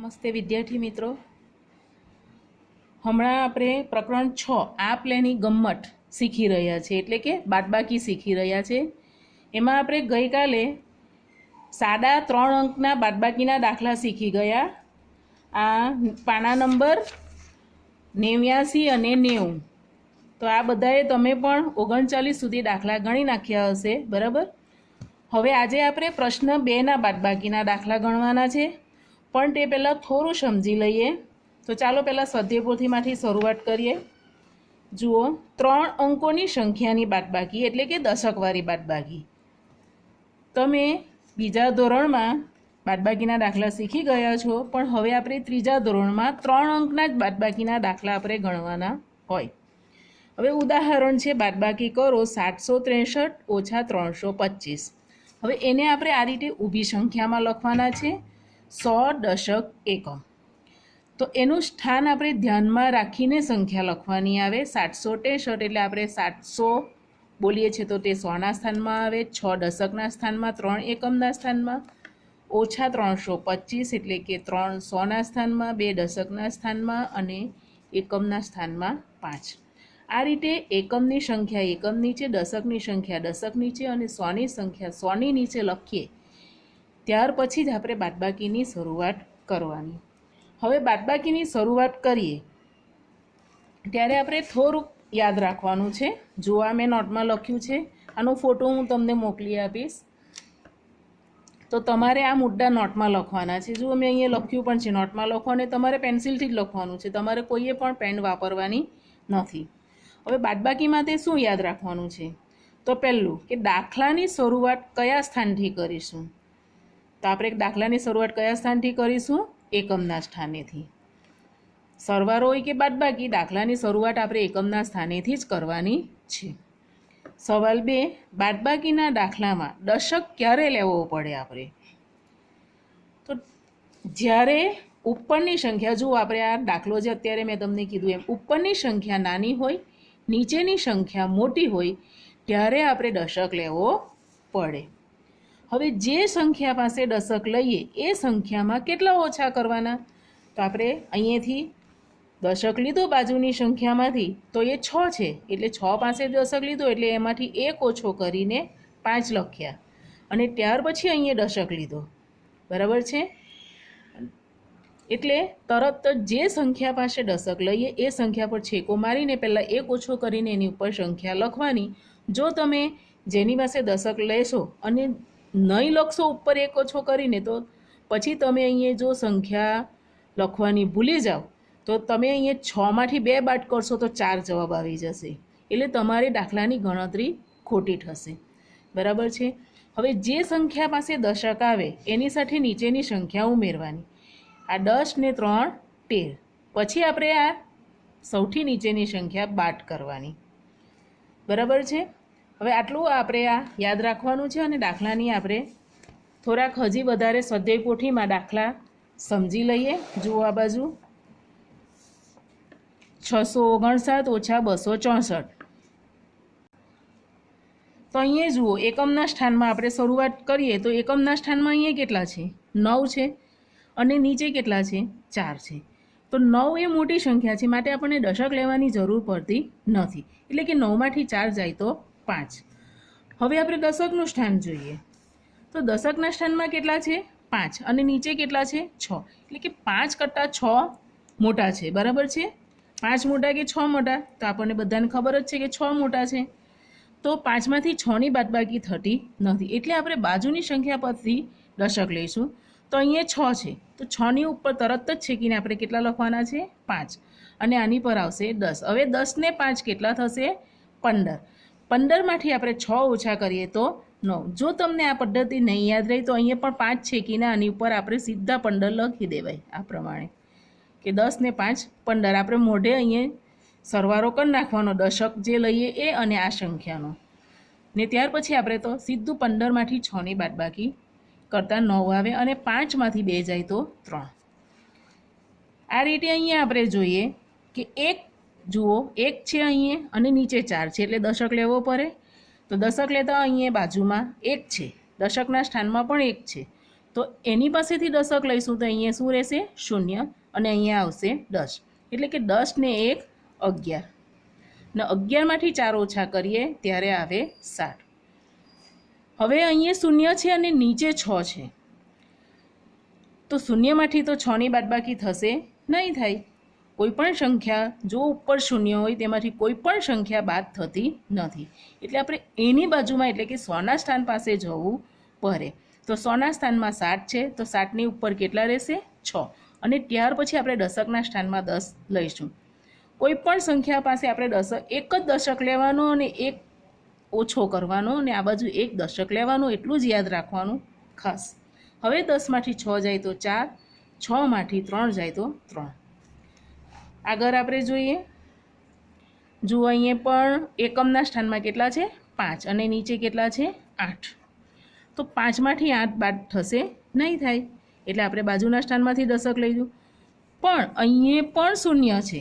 નમસ્તે વિદ્યાર્થી મિત્રો, હમણાં આપણે પ્રકરણ 6 આપલેની ગમ્મત શીખી રહ્યા છે, એટલે કે બાદબાકી શીખી રહ્યા છે। એમાં આપણે ગઈકાલે સાદા 3 અંકના બાદબાકીના દાખલા શીખી ગયા। આ પાના નંબર 89 અને 90। તો આ બધાએ તમે પણ 39 સુધી દાખલા ગણી નાખ્યા હશે, બરાબર। હવે આજે આપણે પ્રશ્ન 2ના બાદબાકીના દાખલા ગણવાના છે, પણ તે પહેલાં થોડું સમજી લઈએ। તો ચાલો પહેલાં સ્વાધ્યાયપોથીમાંથી શરૂઆત કરીએ। જુઓ, 3 અંકોની સંખ્યાની બાદબાકી એટલે કે દશકવાળી બાદબાકી। તમે બીજા ધોરણમાં બાદબાકીના દાખલા શીખી ગયા છો, પણ હવે આપણે ત્રીજા ધોરણમાં 3 અંકના જ બાદબાકીના દાખલા આપણે ગણવાના હોય। હવે ઉદાહરણ છે, બાદબાકી કરો 763 ઓછા 325। હવે એને આપણે આ રીતે ઊભી સંખ્યામાં લખવાના છે, 100 દશક એકમ। તો એનું સ્થાન આપણે ધ્યાનમાં રાખીને સંખ્યા લખવાની આવે। 763 એટલે આપણે 700 બોલીએ છીએ તો તે 100ના સ્થાનમાં આવે, 6 દશકના સ્થાનમાં, 3 એકમના સ્થાનમાં, ઓછા 325 એટલે કે 3 100ના સ્થાનમાં, 2 દશકના સ્થાનમાં અને એકમના સ્થાનમાં 5। આ રીતે એકમની સંખ્યા એકમ નીચે, દશકની સંખ્યા દશક નીચે અને 100ની સંખ્યા 100ની નીચે લખીએ, ત્યાર પછી જ આપણે બાદબાકીની શરૂઆત કરવાની। હવે બાદબાકીની શરૂઆત કરીએ ત્યારે આપણે થોડુંક યાદ રાખવાનું છે। જો આ મેં નોટમાં લખ્યું છે, આનો ફોટો હું તમને મોકલી આપીશ, તો તમારે આ મુદ્દા નોટમાં લખવાના છે। જો મેં અહીંયા લખ્યું પણ છે, નોટમાં લખો અને તમારે પેન્સિલથી જ લખવાનું છે, તમારે કોઈએ પણ પેન વાપરવાની નથી। હવે બાદબાકી માટે શું યાદ રાખવાનું છે? તો પહેલું કે દાખલાની શરૂઆત કયા સ્થાનથી કરીશું? તો આપણે દાખલાની શરૂઆત કયા સ્થાનથી કરીશું? એકમના સ્થાનેથી। સરવાળો હોય કે બાદબાકી, દાખલાની શરૂઆત આપણે એકમના સ્થાનેથી જ કરવાની છે। સવાલ 2, બાદબાકીના દાખલામાં દશક ક્યારે લેવો પડે આપણે? તો જ્યારે ઉપરની સંખ્યા, જો આપણે આ દાખલો જે અત્યારે મેં તમને કીધું એમ, ઉપરની સંખ્યા નાની હોય, નીચેની સંખ્યા મોટી હોય, ત્યારે આપણે દશક લેવો પડે। હવે જે સંખ્યા પાસે દશક લઈએ એ સંખ્યામાં કેટલા ઓછા કરવાના? તો આપણે અહીંયાથી દશક લીધો બાજુની સંખ્યામાંથી, તો એ 6 છે, એટલે 6 પાસે દશક લીધો એટલે એમાંથી 1 ઓછો કરીને 5 લખ્યા અને ત્યાર પછી અહીંયા દશક લીધો, બરાબર છે। એટલે તરત જ જે સંખ્યા પાસે દશક લઈએ એ સંખ્યા પર છેકો મારીને પહેલાં 1 ઓછો કરીને એની ઉપર સંખ્યા લખવાની। જો તમે જેની પાસે દશક લેશો અને નહીં લખશો ઉપર 1 ઓછો કરીને, તો પછી તમે અહીંયા જો સંખ્યા લખવાની ભૂલી જાઓ તો તમે અહીંયા 6માંથી 2 બાદ કરશો તો 4 જવાબ આવી જશે, એટલે તમારી દાખલાની ગણતરી ખોટી થશે, બરાબર છે। હવે જે સંખ્યા પાસે દશક આવે એની સાથે નીચેની સંખ્યા ઉમેરવાની। આ 10 ને 3 13, પછી આપણે આ સૌથી નીચેની સંખ્યા બાદ કરવાની, બરાબર છે। હવે આટલું આપણે આ યાદ રાખવાનું છે અને દાખલાની આપણે થોડાક હજી વધારે સ્વાધ્યાય પોથીમાં દાખલા સમજી લઈએ। જુઓ આ બાજુ 659 ઓછા 264। તો અહીંયા જુઓ, એકમના સ્થાનમાં આપણે શરૂઆત કરીએ તો એકમના સ્થાનમાં અહીંયા કેટલા છે? 9 છે અને નીચે કેટલા છે? 4 છે। તો 9 એ મોટી સંખ્યા છે, માટે આપણને દશક લેવાની જરૂર પડતી નથી, એટલે કે 9માંથી 4 જાય તો 5। હવે આપણે દશકનું સ્થાન જોઈએ, તો દશકના સ્થાનમાં કેટલા છે? 5 અને નીચે કેટલા છે? 6, એટલે કે 5 કરતાં 6 મોટા છે, બરાબર છે। 5 મોટા કે 6 મોટા? તો આપણને બધાને ખબર જ છે કે 6 મોટા છે। તો 5માંથી 6ની બાદબાકી થતી નથી, એટલે આપણે બાજુની સંખ્યા પરથી દશક લઈશું। તો અહીંયા 6 છે, તો 6ની ઉપર તરત જ છેકીને આપણે કેટલા લખવાના છે? 5 અને આની પર આવશે 10। હવે 10 ને 5 કેટલા થશે? 15। 15માંથી આપણે 6 ઓછા કરીએ તો 9। જો તમને આ પદ્ધતિ નહીં યાદ રહી તો અહીંયા પણ 5 છેકીને આની ઉપર આપણે સીધા 15 લખી દેવાય, આ પ્રમાણે કે 10 ને 5 15। આપણે મોઢે અહીંયા સરવાળો કરી નાખવાનો, દશક જે લઈએ એ અને આ સંખ્યાનો, ને ત્યાર પછી આપણે તો સીધું 15માંથી 6ની બાદબાકી કરતાં 9 આવે અને 5માંથી 2 જાય તો 3। આ રીતે અહીંયા આપણે જોઈએ કે 1 જુઓ, 1 છે અહીંયા અને નીચે 4 છે, એટલે દશક લેવો પડે। તો દશક લેતા અહીંયા બાજુમાં 1 છે, દશકના સ્થાનમાં પણ 1 છે, તો એની પાસેથી દશક લઈશું તો અહીંયા શું રહેશે? શૂન્ય, અને અહીંયા આવશે 10, એટલે કે 10 ને 1 11, ને 11માંથી 4 ઓછા કરીએ ત્યારે આવે 7. હવે અહીંયા શૂન્ય છે અને નીચે 6 છે, તો શૂન્યમાંથી તો 6ની બાદબાકી થશે નહીં થાય. કોઈ પણ સંખ્યા જો ઉપર શૂન્ય હોય તેમાંથી કોઈ પણ સંખ્યા બાદ થતી નથી, એટલે આપણે એની બાજુમાં એટલે કે 100ના સ્થાન પાસે જવું પડે. તો 100ના સ્થાનમાં 7 છે, તો 7ની ઉપર કેટલા રહેશે? 6, અને ત્યાર પછી આપણે દશકના સ્થાનમાં 10 લઈશું. કોઈ પણ સંખ્યા પાસે આપણે એક જ દશક લેવાનો અને એક ઓછો કરવાનો, અને આ બાજુ એક દશક લેવાનું, એટલું જ યાદ રાખવાનું ખાસ. હવે 10માંથી 6 જાય તો 4, 6માંથી 3 જાય તો 3. આગળ આપણે જોઈએ, જુઓ અહીંયા પણ એકમના સ્થાનમાં કેટલા છે? 5, અને નીચે કેટલા છે? 8. તો 5માંથી 8 બાદ થશે નહીં થાય, એટલે આપણે બાજુના સ્થાનમાંથી દશક લઈશું. પણ અહીંયા પણ શૂન્ય છે,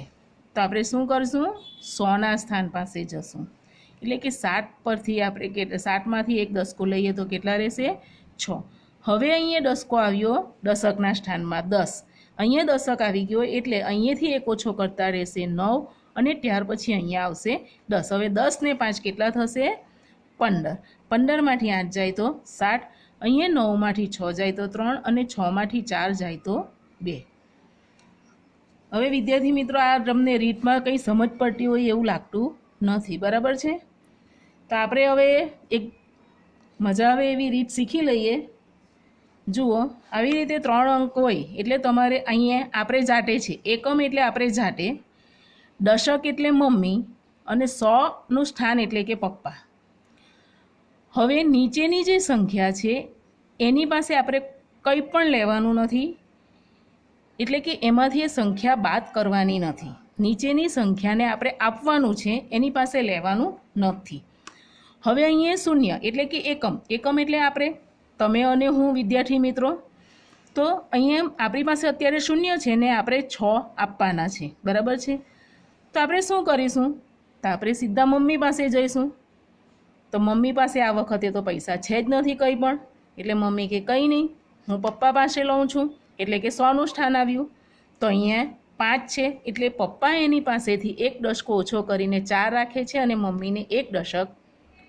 તો આપણે શું કરશું? 100ના સ્થાન પાસે જશું, એટલે કે 7 પરથી આપણે 7માંથી એક દસકો લઈએ તો કેટલા રહેશે? 6. હવે અહીંયા દસકો આવ્યો દશકના સ્થાનમાં 10, અહીંયા દશક આવી ગયો એટલે અહીંયાથી એક ઓછો કરતા રહેશે 9, અને ત્યાર પછી અહીંયા આવશે 10. હવે 10 ને 5 કેટલા થશે? 15. 15માંથી 8 જાય તો 7, અહીંયા 9માંથી 6 જાય તો 3, અને 6માંથી 4 જાય તો 2. હવે વિદ્યાર્થી મિત્રો, આ તમને રીતમાં કંઈ સમજ પડતી હોય એવું લાગતું નથી, બરાબર છે? તો આપણે હવે એક મજા આવે એવી રીત શીખી લઈએ. જુઓ, આવી રીતે 3 અંક હોય એટલે તમારે અહીંયા આપણે જાતે છે, એકમ એટલે આપણે જાતે, દશક એટલે મમ્મી, અને 100નું સ્થાન એટલે કે પપ્પા. હવે નીચેની જે સંખ્યા છે એની પાસે આપણે કંઈ પણ લેવાનું નથી, એટલે કે એમાંથી એ સંખ્યા બાદ કરવાની નથી. નીચેની સંખ્યાને આપણે આપવાનું છે, એની પાસે લેવાનું નથી. હવે અહીંયા શૂન્ય એટલે કે એકમ, એકમ એટલે આપણે, તમે અને હું વિદ્યાર્થી મિત્રો. તો અહીંયા આપણી પાસે અત્યારે શૂન્ય છે ને આપણે 6 આપવાના છે, બરાબર છે? તો આપણે શું કરીશું? તો આપણે સીધા મમ્મી પાસે જઈશું. તો મમ્મી પાસે આ વખતે તો પૈસા છે જ નથી કંઈ પણ, એટલે મમ્મી કે કંઈ નહીં, હું પપ્પા પાસે લઉં છું, એટલે કે 100નું સ્થાન આવ્યું. તો અહીંયા 5 છે, એટલે પપ્પા એની પાસેથી એક દશકો ઓછો કરીને 4 રાખે છે, અને મમ્મીને એક દશક,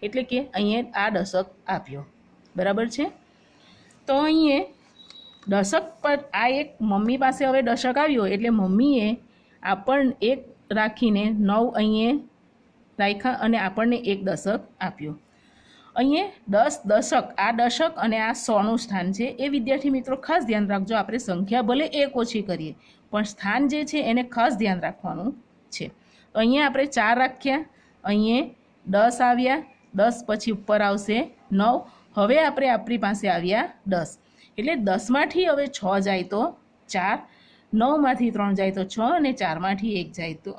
એટલે કે અહીંયા આ દશક આપ્યો, બરાબર છે? તો અહીંયા દશક પર આ એક મમ્મી પાસે હવે દશક આવ્યો, એટલે મમ્મીએ આપણને એક રાખીને 9 અહીંયા રાખ્યા, અને આપણને એક દશક આપ્યો. અહીંયા 10 દશક, આ દશક અને આ 100નું સ્થાન છે. એ વિદ્યાર્થી મિત્રો ખાસ ધ્યાન રાખજો, આપણે સંખ્યા ભલે એક ઓછી કરીએ પણ સ્થાન જે છે એને ખાસ ધ્યાન રાખવાનું છે. તો અહીંયા આપણે 4 રાખ્યા, અહીંયા 10 આવ્યા, 10 પછી ઉપર આવશે 9. હવે આપણે આપણી પાસે આવ્યા 10, એટલે 10માંથી હવે 6 જાય તો 4, 9માંથી 3 જાય તો 6, અને 4માંથી 1 જાય તો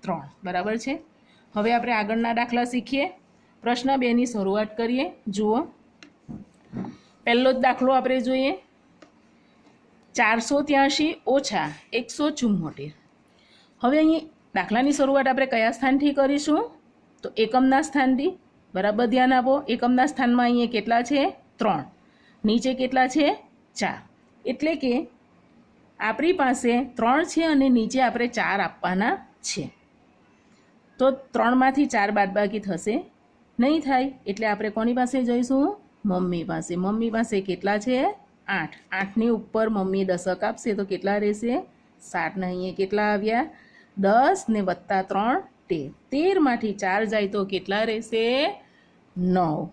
3, બરાબર છે? હવે આપણે આગળના દાખલા શીખીએ. પ્રશ્ન 2ની શરૂઆત કરીએ. જુઓ, પહેલો જ દાખલો આપણે જોઈએ, 483 ઓછા 174. હવે અહીં દાખલાની શરૂઆત આપણે કયા સ્થાનથી કરીશું? તો એકમના સ્થાનથી. બરાબર ધ્યાન આપો, એકમના સ્થાનમાં અહીંયા કેટલા છે? 3, નીચે કેટલા છે? 4, એટલે કે આપણી પાસે 3 છે અને નીચે આપણે 4 આપવાના છે. તો 3માંથી 4 બાદબાકી થશે નહીં થાય, એટલે આપણે કોની પાસે જઈશું? મમ્મી પાસે. મમ્મી પાસે કેટલા છે? 8. 8ની ઉપર મમ્મી દશક આપશે તો કેટલા રહેશે? 7. ને અહીંયા કેટલા આવ્યા? 10 ને વત્તા 3 13. 13માંથી 4 જાય તો કેટલા રહેશે? 9.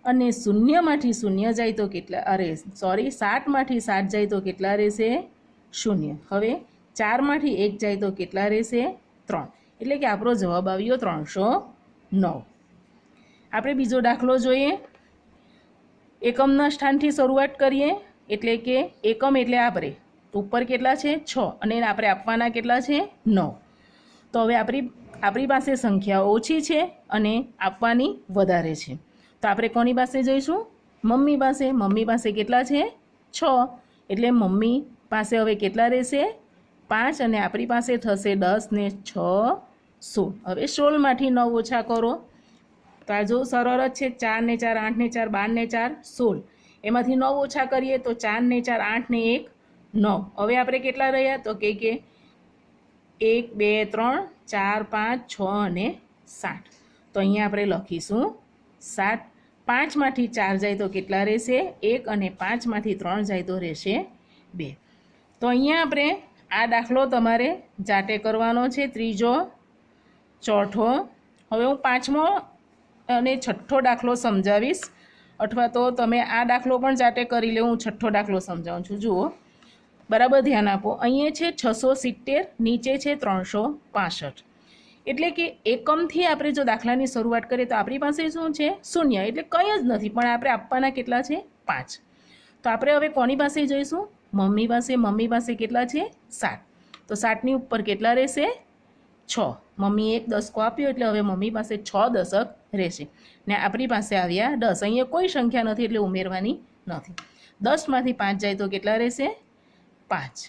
અને શૂન્યમાંથી શૂન્ય જાય તો કેટલા? 7માંથી 7 જાય તો કેટલા રહેશે? 0. હવે 4માંથી 1 જાય તો કેટલા રહેશે? 3. એટલે કે આપણો જવાબ આવ્યો 309. આપણે બીજો દાખલો જોઈએ. એકમના સ્થાનથી શરૂઆત કરીએ, એટલે કે એકમ એટલે આપણે ઉપર કેટલા છે? 6, અને આપણે આપવાના કેટલા છે? 9. તો હવે આપણી પાસે સંખ્યા ઓછી છે અને આપવાની વધારે છે, તો આપણે કોની પાસે જઈશું? મમ્મી પાસે. મમ્મી પાસે કેટલા છે? 6, એટલે મમ્મી પાસે હવે કેટલા રહેશે? 5, અને આપણી પાસે થશે 10 ને 6 16. હવે 16માંથી 9 ઓછા કરો તો આ જો સરળ જ છે, 4 ને 4 8 ને 4 12 ને 4 16, એમાંથી 9 ઓછા કરીએ તો 4 ને 4 8 ને 1 9. હવે આપણે કેટલા રહ્યા તો કે 1 2 3 4 5 6 અને 7. તો અહીંયા આપણે લખીશું 7. 5માંથી 4 જાય તો કેટલા રહેશે 1 અને 5માંથી 3 જાય તો રહેશે 2. તો અહીંયા આપણે આ દાખલો તમારે જાતે કરવાનો છે, ત્રીજો, ચોથો. હવે હું પાંચમો અને છઠ્ઠો દાખલો સમજાવીશ, અથવા તો તમે આ દાખલો પણ જાતે કરી લે. હું છઠ્ઠો દાખલો સમજાવું છું. જુઓ, બરાબર ધ્યાન આપો. અહીંયા છે 670, નીચે છે 365. એટલે કે એકમથી આપણે જો દાખલાની શરૂઆત કરીએ તો આપણી પાસે શું છે શૂન્ય, એટલે કંઈ જ નથી, પણ આપણે આપવાના કેટલા છે 5. તો આપણે હવે કોની પાસે જઈશું મમ્મી પાસે. મમ્મી પાસે કેટલા છે 7. તો 7ની ઉપર કેટલા રહેશે 6. મમ્મીએ 1 દસકો આપ્યો એટલે હવે મમ્મી પાસે 6 દશક રહેશે. ને આપણી પાસે આવ્યા 10. અહીંયા કોઈ સંખ્યા નથી એટલે ઉમેરવાની નથી. 10માંથી 5 જાય તો કેટલા રહેશે 5.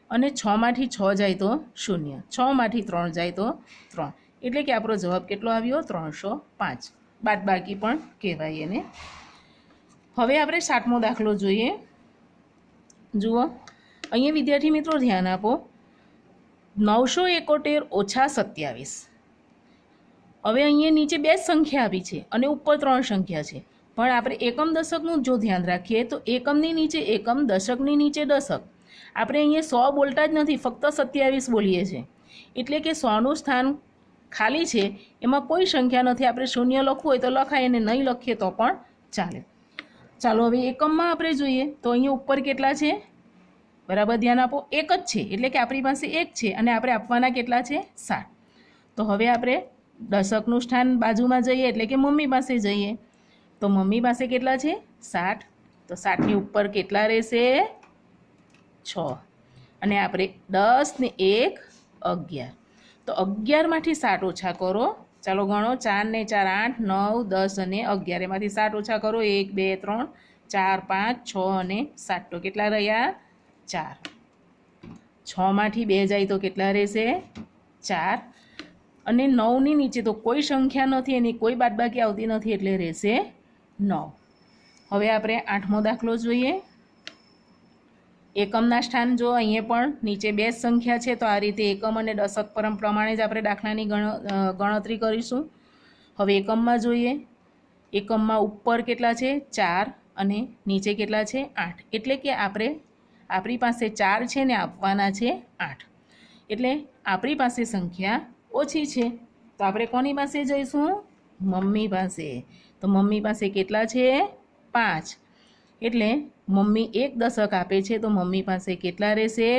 અને 6માંથી 6 જાય તો 0. 6માંથી 3 જાય તો 3. એટલે કે આપણો જવાબ કેટલો આવ્યો 305. બાદબાકી પણ કહેવાય એને. હવે આપણે 7મો દાખલો જોઈએ. જુઓ, અહીંયા વિદ્યાર્થી મિત્રો ધ્યાન આપો. 971 ઓછા 27. હવે અહીંયા નીચે 2 સંખ્યા આપી છે અને ઉપર 3 સંખ્યા છે, પણ આપણે એકમ દશકનું જો ધ્યાન રાખીએ તો એકમની નીચે એકમ, દશકની નીચે દશક. આપણે અહીંયા 100 બોલતા જ નથી, ફક્ત 27 બોલીએ છીએ. એટલે કે 100નું સ્થાન ખાલી છે, એમાં કોઈ સંખ્યા નથી. આપણે શૂન્ય લખવું હોય તો લખાય, અને નહીં લખીએ તો પણ ચાલે. ચાલો હવે એકમમાં આપણે જોઈએ તો અહીંયા ઉપર કેટલા છે, બરાબર ધ્યાન આપો, 1 જ છે. એટલે કે આપણી પાસે 1 છે અને આપણે આપવાના કેટલા છે 7. તો હવે આપણે દશકનું સ્થાન બાજુમાં જઈએ, એટલે કે મમ્મી પાસે જઈએ. તો મમ્મી પાસે કેટલા છે 7. તો 7ની ઉપર કેટલા રહેશે 6. અને આપણે 10 ને 1 11. તો 11માંથી 7 ઓછા કરો. ચાલો ગણો, 4 ને 4 8 9 10 અને 11. એમાંથી 7 ઓછા કરો, 1 2 3 4 5 6 અને 7. તો કેટલા રહ્યા 4. 6માંથી 2 જાય તો કેટલા રહેશે 4. અને 9ની નીચે તો કોઈ સંખ્યા નથી, એની કોઈ બાદબાકી આવતી નથી, એટલે રહેશે 9. હવે આપણે 8મો દાખલો જોઈએ. એકમના સ્થાન જો અહીંયા પણ નીચે 2 સંખ્યા છે, તો આ રીતે એકમ અને દશક પરમ પ્રમાણે જ આપણે દાખલાની ગણતરી કરીશું. હવે એકમમાં જોઈએ. એકમમાં ઉપર કેટલા છે 4 અને નીચે કેટલા છે 8. એટલે કે આપણી પાસે 4 છે ને આપવાના છે 8. એટલે આપણી પાસે સંખ્યા ઓછી છે, તો આપણે કોની પાસે જઈશું મમ્મી પાસે. તો મમ્મી પાસે કેટલા છે 5. એટલે મમ્મી 1 દશક આપે છે, તો મમ્મી પાસે કેટલા રહેશે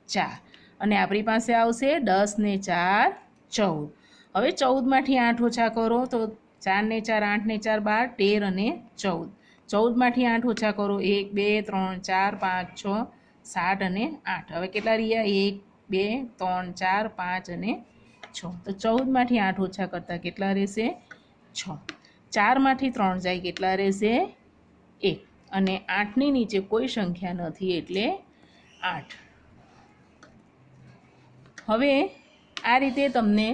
4. અને આપણી પાસે આવશે 10 ને 4 14. હવે 14માંથી 8 ઓછા કરો તો 4 ને 4 8 ને 4 12 13 અને 14. 14માંથી 8 ઓછા કરો, 1 2 3 4 5 6 7 અને 8. હવે કેટલા રહ્યા 1 2 3 4 5 અને 6. તો 14માંથી 8 ઓછા કરતાં કેટલા રહેશે 6. 4માંથી 3 જાય કેટલા રહેશે 1. અને 8ની નીચે કોઈ સંખ્યા નથી, એટલે 8. હવે આ રીતે તમને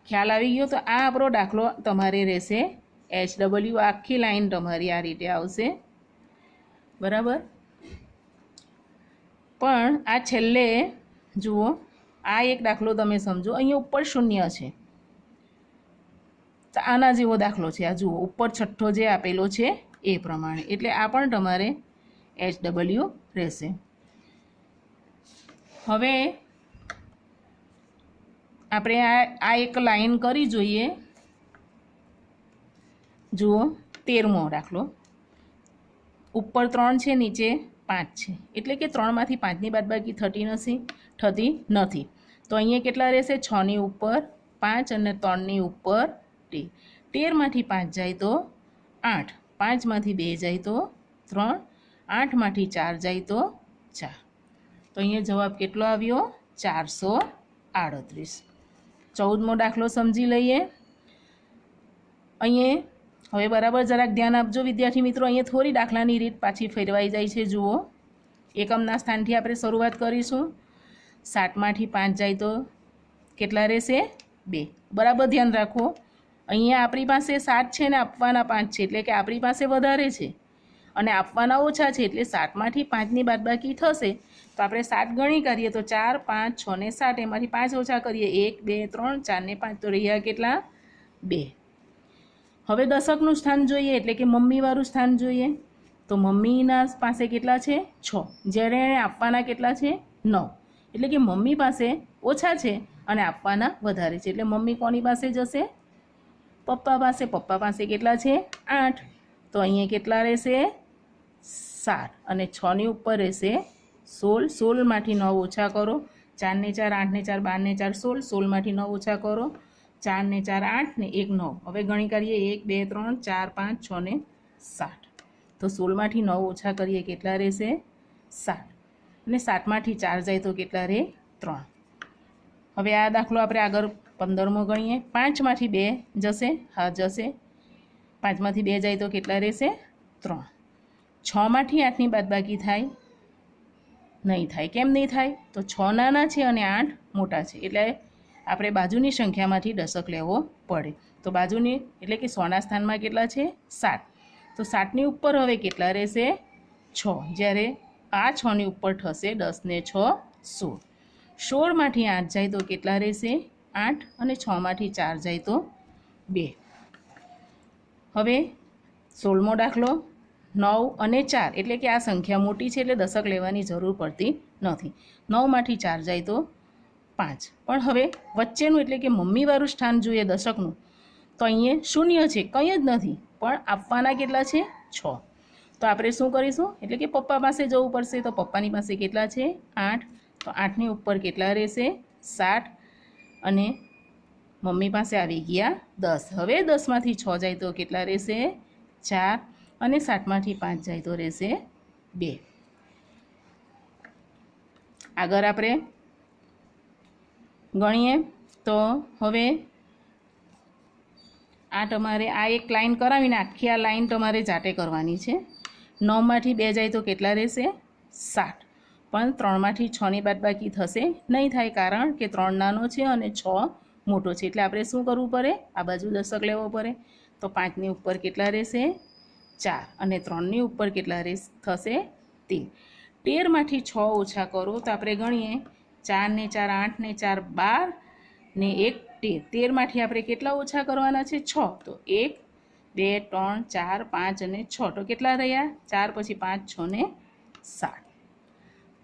ખ્યાલ આવી ગયો. તો આ આપણો દાખલો તમારે રહેશે HW. આખી લાઈન તમારી આ રીતે આવશે, બરાબર. પણ આ છેલ્લે જુઓ, આ એક દાખલો તમે સમજો. અહીંયા ઉપર 0 છે, તો આના જેવો દાખલો છે. આ જુઓ, ઉપર છઠ્ઠો જે આપેલો છે એ પ્રમાણે. એટલે આ પણ તમારે HW રહેશે. હવે આપણે આ એક લાઈન કરી જોઈએ. જુઓ, 13મો દાખલો. ઉપર 3 છે, નીચે 5 છે. એટલે કે 3માંથી 5ની બાદબાકી થતી નથી. તો અહીંયા કેટલા રહેશે 6ની ઉપર 5 અને 3ની ઉપર 13. 13માંથી 5 જાય તો 8. 5માંથી 2 જાય તો 3. 8માંથી 4 જાય તો 4. તો અહીંયા જવાબ કેટલો આવ્યો 438. 14મો દાખલો સમજી લઈએ. અહીંયા હવે બરાબર જરાક ધ્યાન આપજો વિદ્યાર્થી મિત્રો. અહીંયા થોડી દાખલાની રીત પાછી ફેરવાઈ જાય છે. જુઓ, એકમના સ્થાનથી આપણે શરૂઆત કરીશું. 7માંથી 5 જાય તો કેટલા રહેશે 2. બરાબર ધ્યાન રાખો. અહીંયા આપણી પાસે 7 છે ને આપવાના 5 છે, એટલે કે આપણી પાસે વધારે છે. અને આપવાના ઓછા છે એટલે 7માંથી 5ની બાદબાકી થશે તો આપણે 7 ગણી કરીએ તો 4 5 6 ને 7 એમાંથી 5 ઓછા કરીએ 1 2 3 4 ને 5 તો રહ્યા કેટલા 2। હવે દશકનું સ્થાન જોઈએ એટલે કે મમ્મીવાળું સ્થાન જોઈએ તો મમ્મીના પાસે કેટલા છે 6 જ્યારે એણે આપવાના કેટલા છે 9 એટલે કે મમ્મી પાસે ઓછા છે અને આપવાના વધારે છે એટલે મમ્મી કોની પાસે જશે પપ્પા પાસે। પપ્પા પાસે કેટલા છે 8 તો અહીંયા કેટલા રહેશે 7 અને 6ની ઉપર રહેશે 16। 16માંથી 9 ઓછા કરો 4 ને 4 8 ને 4 12 ને 4 16 16માંથી 9 ઓછા કરો 4 ને 4 8 ને 1 9। હવે ગણી કરીએ 1 2 3 4 5 6 ને 7 તો 16માંથી 9 ઓછા કરીએ કેટલા રહેશે 7 અને 7માંથી 4 જાય તો કેટલા રહે 3। હવે આ દાખલો આપણે આગળ 15મો ગણીએ 5માંથી 2 જશે હા જશે 5માંથી 2 જાય તો કેટલા રહેશે 3। 6માંથી 8ની બાદબાકી થાય નહીં થાય કેમ નહીં થાય તો 6 નાના છે અને 8 મોટા છે એટલે આપણે બાજુની સંખ્યામાંથી દશક લેવો પડે તો બાજુની એટલે કે 100ના સ્થાનમાં કેટલા છે 7 તો 7ની ઉપર હવે કેટલા રહેશે 6 જ્યારે આ 6ની ઉપર થશે 10 ને 6 16। 16માંથી 8 જાય તો કેટલા રહેશે 8 અને 6માંથી 4 જાય તો 2। હવે 16મો દાખલો 9 અને 4 એટલે કે આ સંખ્યા મોટી છે એટલે દશક લેવાની જરૂર પડતી નથી। 9માંથી 4 જાય તો 5 પણ હવે વચ્ચેનું એટલે કે મમ્મીવાળું સ્થાન જોઈએ દશકનું તો અહીંયા શૂન્ય છે કંઈ જ નથી પણ આપવાના કેટલા છે 6 તો આપણે શું કરીશું એટલે કે પપ્પા પાસે જવું પડશે તો પપ્પાની પાસે કેટલા છે 8 તો 8ની ઉપર કેટલા રહેશે 7 અને મમ્મી પાસે આવી ગયા 10। હવે 10માંથી 6 જાય તો કેટલા રહેશે 4 અને 7માંથી 5 જાય તો રહેશે 2। આગળ આપણે ગણીએ તો હવે આ તમારે આ એક લાઈન કરાવીને આખી આ લાઈન તમારે જાતે કરવાની છે। 9માંથી 2 જાય તો કેટલા રહેશે 7 પણ 3માંથી 6ની બાદબાકી થશે નહીં થાય કારણ કે 3 નાનો છે અને 6 મોટો છે એટલે આપણે શું કરવું પડે આ બાજુ દશક લેવો પડે તો 5ની ઉપર કેટલા રહેશે 4 અને 3ની ઉપર કેટલા થશે 13। 13માંથી 6 ઓછા કરો તો આપણે ગણીએ 4 ને 4 8 ને 4 12 ને 1 13। 13માંથી આપણે કેટલા ઓછા કરવાના છે 6 તો 1 2 3 4 5 અને 6 તો કેટલા રહ્યા 4 પછી 5 6 ને 7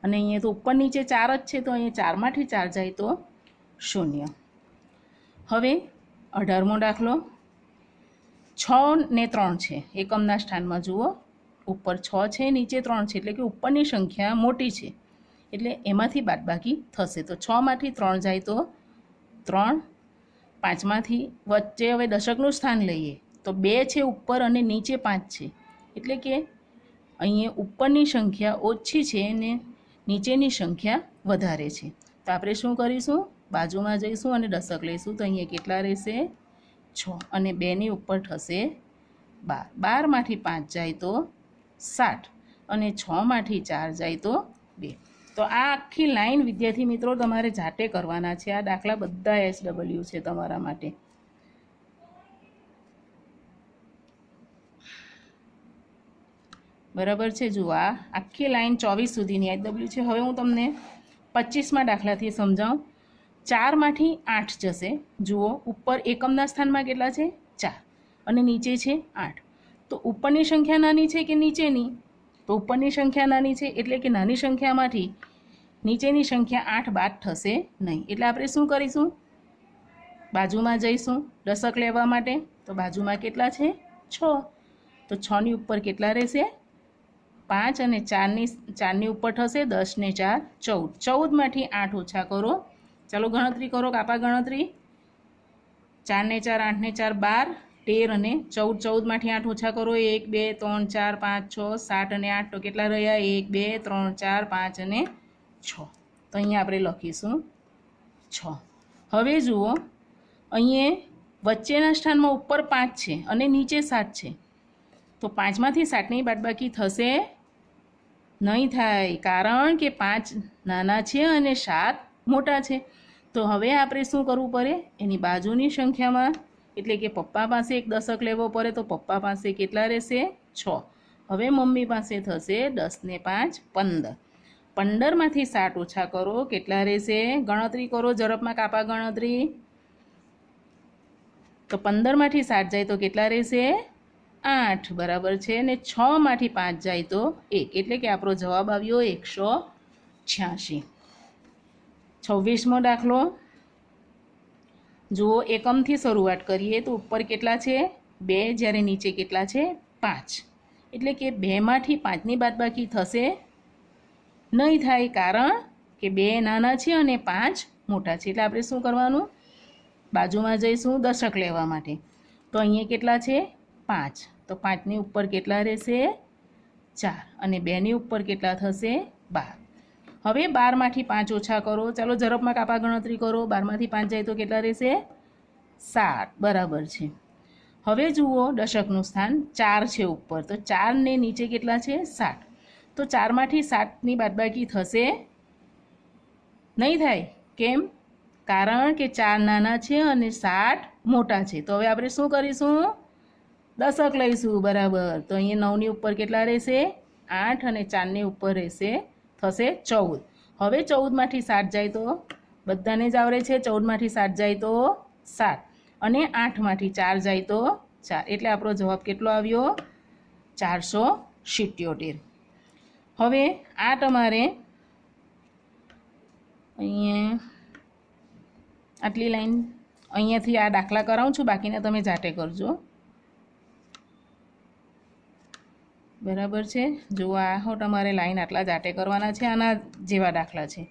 અને અહીંયા તો ઉપર નીચે 4 જ છે તો અહીંયા 4માંથી 4 જાય તો 0। હવે 18મો દાખલો 6 ને 3 છે એકમના સ્થાનમાં જુઓ ઉપર 6 છે નીચે 3 છે એટલે કે ઉપરની સંખ્યા મોટી છે એટલે એમાંથી બાદબાકી થશે તો 6માંથી 3 જાય તો 3 5માંથી વચ્ચે હવે દશકનું સ્થાન લઈએ તો 2 છે ઉપર અને નીચે 5 છે એટલે કે અહીંયા ઉપરની સંખ્યા ઓછી છે અને નીચેની સંખ્યા વધારે છે તો આપણે શું કરીશું બાજુમાં જઈશું અને દશક લઈશું તો અહીંયા કેટલા રહેશે 6 અને 2ની ઉપર થશે 12। 12માંથી 5 જાય તો 7 અને 6માંથી 4 જાય તો 2। તો આ આખી લાઈન વિદ્યાર્થી મિત્રો તમારે જાતે કરવાના છે। આ દાખલા બધા SW છે તમારા માટે। બરાબર છે જુઓ આ આખી લાઈન 24 સુધીની SW છે। હવે હું તમને 25મા દાખલાથી સમજાવું 4માંથી 8 જશે જુઓ ઉપર એકમના સ્થાનમાં કેટલા છે 4 અને નીચે છે 8 તો ઉપરની સંખ્યા નાની છે કે નીચેની તો ઉપરની સંખ્યા નાની છે એટલે કે નાની સંખ્યામાંથી નીચેની સંખ્યા 8 બાદ થશે નહીં એટલે આપણે શું કરીશું બાજુમાં જઈશું દશક લેવા માટે તો બાજુમાં કેટલા છે 6 તો 6ની ઉપર કેટલા રહેશે 5 અને 4ની ઉપર થશે 10 ને 4 14। 14માંથી 8 ઓછા કરો ચાલો ગણતરી કરો કાપા ગણતરી 4 ને 4 8 ને 4 12 13 અને 14। 14માંથી 8 ઓછા કરો 1 2 3 4 5 6 7 અને 8 તો કેટલા રહ્યા 1 2 3 4 5 અને 6 તો અહીંયા આપણે લખીશું 6। હવે જુઓ અહીંયા વચ્ચેના સ્થાનમાં ઉપર 5 છે અને નીચે 7 છે તો 5માંથી 7ની બાદબાકી થશે નહીં થાય કારણ કે 5 નાના છે અને 7 મોટા છે તો હવે આપણે શું કરવું પડે એની બાજુની સંખ્યામાં એટલે કે પપ્પા પાસે એક દશક લેવો પડે તો પપ્પા પાસે કેટલા રહેશે 6 હવે મમ્મી પાસે થશે 10 ને 5 15. 15માંથી 60 ઓછા કરો, કેટલા રહેશે? ગણતરી કરો, ઝડપમાં કાપા ગણતરી. તો 15માંથી 7 જાય તો કેટલા રહેશે? 8 બરાબર છે. ને 6માંથી 5 જાય તો 1, એટલે કે આપણો જવાબ આવ્યો 186. 26મો દાખલો જુઓ. એકમથી શરૂઆત કરીએ તો ઉપર કેટલા છે? 2, જ્યારે નીચે કેટલા છે? 5. એટલે કે 2માંથી 5ની બાદબાકી થશે નહીં, થાય, કારણ કે 2 નાના છે અને 5 મોટા છે. એટલે આપણે શું કરવાનું? બાજુમાં જઈશું દશક લેવા માટે. તો અહીંયા કેટલા છે? 5. તો 5ની ઉપર કેટલા રહેશે? 4. અને 2ની ઉપર કેટલા થશે? 12. હવે 12માંથી 5 ઓછા કરો. ચાલો ઝડપમાં કાપા ગણતરી કરો. 12માંથી 5 જાય તો કેટલા રહેશે? 7 બરાબર છે. હવે જુઓ, દશકનું સ્થાન 4 છે ઉપર, તો 4 ને નીચે કેટલા છે? 7. તો 4માંથી 7ની બાદબાકી થશે નહીં, થાય. કેમ? કારણ કે 4 નાના છે અને 7 મોટા છે. તો હવે આપણે શું કરીશું? દશક લઈશું. બરાબર. તો અહીંયા 9ની ઉપર કેટલા રહેશે? 8. અને 4ની ઉપર રહેશે થશે 14. હવે 14માંથી 7 જાય તો બધાને જ આવડે છે. 14માંથી 7 જાય તો 7. અને 8માંથી 4 જાય તો 4. એટલે આપણો જવાબ કેટલો આવ્યો? 477. હવે આ તમારે અહીંયા આટલી લાઈન અહીંયાથી આ દાખલા કરાવું છું, બાકીના તમે જાતે કરજો. બરાબર છે. જો આ હો તમારે લાઈન આટલા જાતે કરવાના છે. આના જેવા દાખલા છે.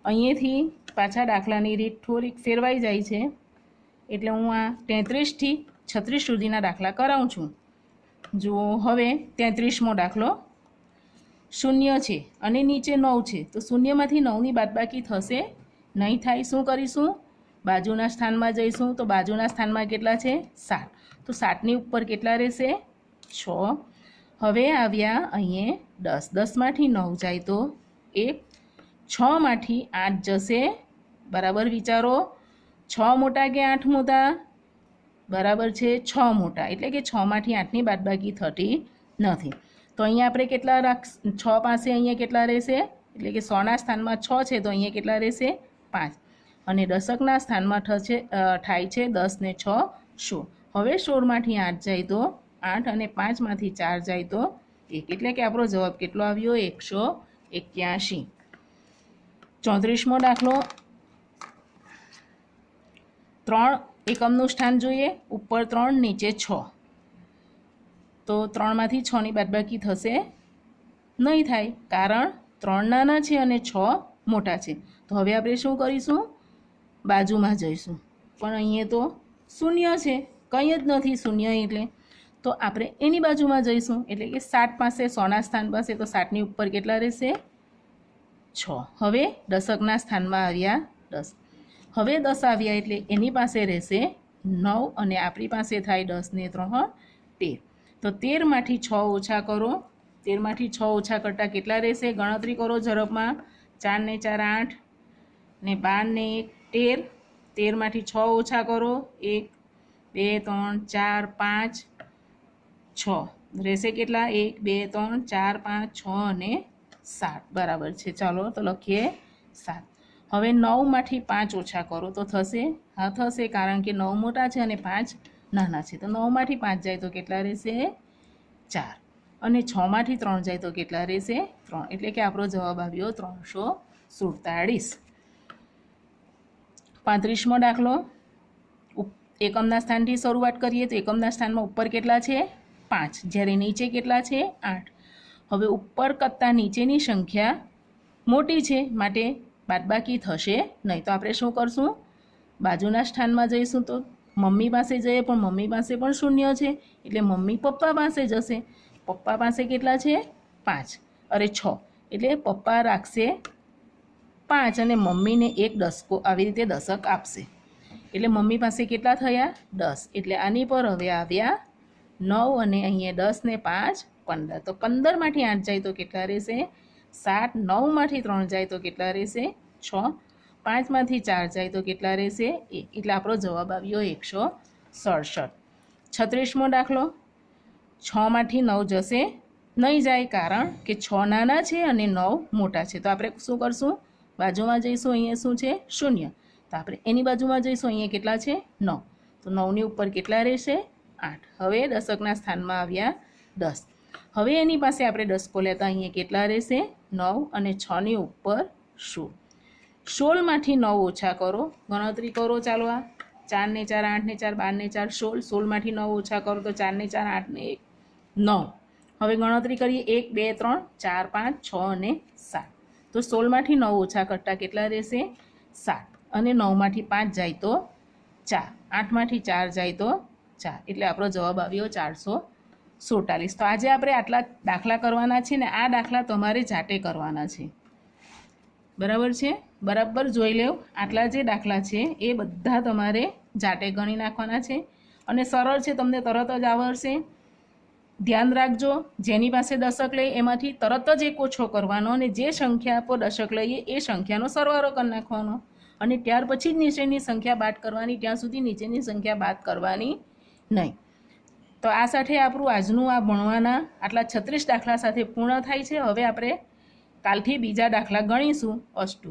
અહીંયાથી પાછા દાખલાની રીત થોડીક ફેરવાઈ જાય છે, એટલે હું આ 33થી 36 સુધીના દાખલા કરાવું છું. જુઓ, હવે 33મો દાખલો. 0 છે અને નીચે 9 છે, તો 0માંથી 9ની બાદબાકી થશે નહીં, થાય. શું કરીશું? બાજુના સ્થાનમાં જઈશું. તો બાજુના સ્થાનમાં કેટલા છે? 7. તો 7ની ઉપર કેટલા રહેશે? 6. હવે આવ્યા અહીંયા 10. 10માંથી 9 જાય તો 1. 6માંથી 8 જશે. બરાબર વિચારો, 6 મોટા કે 8 મોટા? બરાબર છે, 6 મોટા. એટલે કે 6માંથી 8ની બાદબાકી થતી નથી. તો અહીંયા આપણે કેટલા 6 પાસે અહીંયા કેટલા રહેશે? એટલે કે 100ના સ્થાનમાં 6 છે, તો અહીંયા કેટલા રહેશે? 5. અને દશકના સ્થાનમાં થાય છે 10 ને 6 16. હવે 16માંથી 8 જાય તો 8. અને 5માંથી 4 જાય તો 1. એટલે કે આપણો જવાબ કેટલો આવ્યો? 181. 34મો દાખલો. 3 એકમનું સ્થાન જોઈએ. ઉપર 3, નીચે 6. તો 3માંથી 6ની બાદબાકી થશે નહીં, થાય, કારણ 3 નાના છે અને 6 મોટા છે. તો હવે આપણે શું કરીશું? બાજુમાં જઈશું. પણ અહીંયા તો 0 છે, કંઈ જ નથી 0, એટલે તો આપણે એની બાજુમાં જઈશું. એટલે કે 7 પાસે, 100ના સ્થાન પાસે, તો 7ની ઉપર કેટલા રહેશે? 6. હવે દશકના સ્થાનમાં આવ્યા 10. હવે 10 આવ્યા એટલે એની પાસે રહેશે 9. અને આપણી પાસે થાય 10 ને 3 13. તો 13માંથી 6 ઓછા કરો. 13માંથી 6 ઓછા કરતાં કેટલા રહેશે? ગણતરી કરો ઝડપમાં. 4 ને 4 8, ને 12 ને 1 13. 13માંથી 6 ઓછા કરો. 1 2 3 4 5 6 રહેશે કેટલા? 1 2 3 4 5 6 અને 7. બરાબર છે. ચાલો તો લખીએ 7. હવે 9માંથી 5 ઓછા કરો તો થશે? હા થશે, કારણ કે 9 મોટા છે અને 5 નાના છે. તો 9માંથી 5 જાય તો કેટલા રહેશે? 4. અને 6માંથી 3 જાય તો કેટલા રહેશે? 3. એટલે કે આપણો જવાબ આવ્યો 347. 35મો દાખલો. એકમના સ્થાનથી શરૂઆત કરીએ તો એકમના સ્થાનમાં ઉપર કેટલા છે? 5. જ્યારે નીચે કેટલા છે? 8. હવે ઉપર કરતાં નીચેની સંખ્યા મોટી છે, માટે બાદબાકી થશે નહીં. તો આપણે શું કરશું? બાજુના સ્થાનમાં જઈશું. તો મમ્મી પાસે જઈએ, પણ મમ્મી પાસે પણ 0 છે, એટલે મમ્મી પપ્પા પાસે જશે. પપ્પા પાસે કેટલા છે? 5. અરે 6. એટલે પપ્પા રાખશે 5 અને મમ્મીને 1 દસકો આવી રીતે દશક આપશે. એટલે મમ્મી પાસે કેટલા થયા? 10. એટલે આની પર હવે આવ્યા 9. અને અહીંયા 10 ને 5 15. તો 15માંથી 8 જાય તો કેટલા રહેશે? 7. 9માંથી 3 જાય તો કેટલા રહેશે? 6. 5માંથી 4 જાય તો કેટલા રહેશે? 1. એટલે આપણો જવાબ આવ્યો 167. 36મો દાખલો. 6માંથી 9 જશે નહીં જાય, કારણ કે 6 નાના છે અને 9 મોટા છે. તો આપણે શું કરશું? બાજુમાં જઈશું, અહીંયા શું છે? 0. તો આપણે એની બાજુમાં જઈશું, અહીંયા કેટલા છે? 9. તો 9ની ઉપર કેટલા રહેશે? 8. હવે દશકના સ્થાનમાં આવ્યા 10. હવે એની પાસે આપણે દસકો લેતા અહીંયા કેટલા રહેશે? 9 અને 6ની ઉપર 16. 16માંથી 9 ઓછા કરો, ગણતરી કરો. ચાલો, આ 4 ને 4 8 ને 4 12 ને 4 16. 16માંથી 9 ઓછા કરો તો 4 ને 4 8 ને 1 9. હવે ગણતરી કરીએ, 1 2 3 4 5 6 અને 7. તો 16માંથી 9 ઓછા કરતાં કેટલા રહેશે? 7. અને 9માંથી 5 જાય તો 4. 8માંથી 4 જાય તો 4. એટલે આપણો જવાબ આવ્યો 447. તો આજે આપણે આટલા દાખલા કરવાના છે ને આ દાખલા તમારે જાતે કરવાના છે. બરાબર છે? બરાબર જોઈ લેવ. આટલા જે દાખલા છે એ બધા તમારે જાતે ગણી નાખવાના છે અને સરળ છે, તમને તરત જ આવડશે. ધ્યાન રાખજો, જેની પાસે દશક લઈએ એમાંથી તરત જ એક ઓછો કરવાનો અને જે સંખ્યા પર દશક લઈએ એ સંખ્યાનો સરવાળો કરી નાખવાનો અને ત્યાર પછી જ નીચેની સંખ્યા બાદ કરવાની, ત્યાં સુધી નીચેની સંખ્યા બાદ કરવાની નહીં. તો આ સાથે આપણું આજનું આ ભણવાના આટલા 36 દાખલા સાથે પૂર્ણ થાય છે. હવે આપણે કાલથી બીજા દાખલા ગણીશું. અસ્તુ.